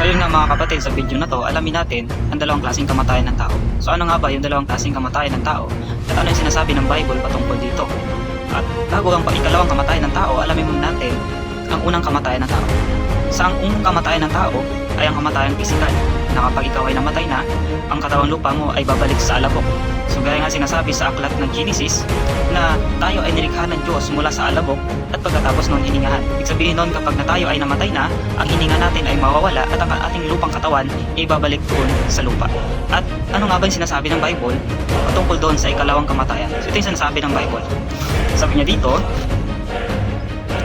So yun nga mga kapatid, sa video na to, alamin natin ang dalawang klaseng kamatayan ng tao. So ano nga ba yung dalawang klaseng kamatayan ng tao? At ano yung sinasabi ng Bible patungkol dito? At bago ang ikalawang kamatayan ng tao, alamin muna natin ang unang kamatayan ng tao. Sa ang unang kamatayan ng tao ay ang kamatayang pisikal, na kapag ikaw ay namatay na, ang katawang lupa mo ay babalik sa alabok. So gaya nga sinasabi sa aklat ng Genesis na tayo ay nilikha ng Diyos mula sa alabok at pagkatapos noon hiningahan. Ibig sabihin noon kapag na tayo ay namatay na, ang hininga natin ay mawawala at ang ating lupang katawan ay babalik doon sa lupa. At ano nga ba yung sinasabi ng Bible patungkol doon sa ikalawang kamatayan? So ito yung sinasabi ng Bible. Sabi niya dito,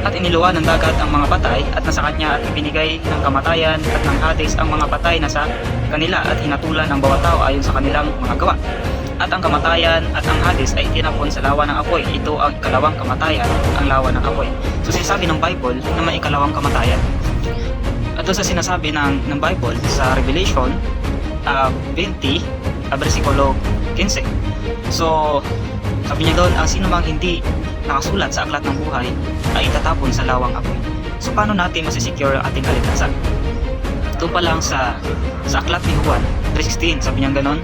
at iniluwa ng dagat ang mga patay at nasa kanya at ibinigay ng kamatayan at ng Hades ang mga patay na sa kanila at hinatulan ang bawat tao ayon sa kanilang mga gawa. At ang kamatayan at ang Hades ay itinapon sa lawa ng apoy. Ito ang ikalawang kamatayan, ang lawa ng apoy. So sinasabi ng Bible na may ikalawang kamatayan. At doon sa sinasabi ng Bible sa Revelation 20 versikulo 15. So sabi niya doon, ang sino mang hindi nakasulat sa aklat ng buhay ay itatapon sa lawang apoy. So paano natin masisecure ang ating kaligtasan? Doon pa lang sa aklat ni Juan 3:16, sabi niya gano'n,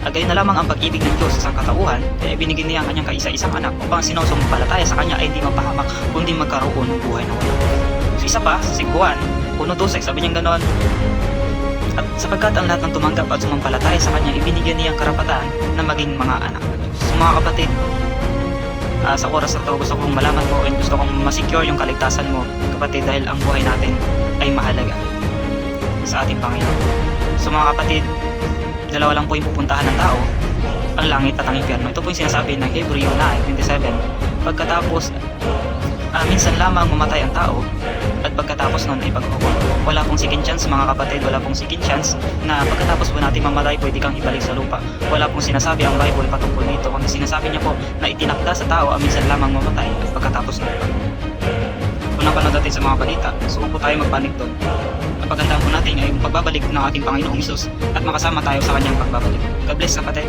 gayon na lamang ang pag-ibig ng Diyos sa katauhan, kaya binigyan niya ang kanyang kaisa-isang anak upang sinusumpalataya sa kanya ay hindi mapahamak kundi magkaroon ng buhay na walang hanggan. So isa pa, sa Juan 1:12, sabi niya gano'n, at sapagkat ang lahat ng tumanggap at sumampalataya sa kanya, ibinigyan niya ang karapatan na maging mga anak ng Diyos. So mga kapatid, sa oras na to, gusto kong malaman mo and gusto kong masecure yung kaligtasan mo, kapatid, dahil ang buhay natin ay mahalaga sa ating Panginoon. So mga kapatid, dalawa lang po yung pupuntahan ng tao, ang langit at ang impyerno. Ito po yung sinasabi ng Hebreo 9:27. Pagkatapos, minsan lamang mamatay ang tao at pagkatapos nun ay paghukom. Wala pong second chance mga kapatid, wala pong second chance na pagkatapos po natin mamatay pwede kang ibalik sa lupa. Wala pong sinasabi ang Bible patungkol dito, kundi sinasabi niya po na itinakda sa tao ang minsan lamang mamatay at pagkatapos nun kung napanood natin sa mga balita, so huwag po tayo magpanik doon. Ang pagandaan po natin ay yung pagbabalik ng ating Panginoong Hesus at makasama tayo sa kanyang pagbabalik. God bless kapatid.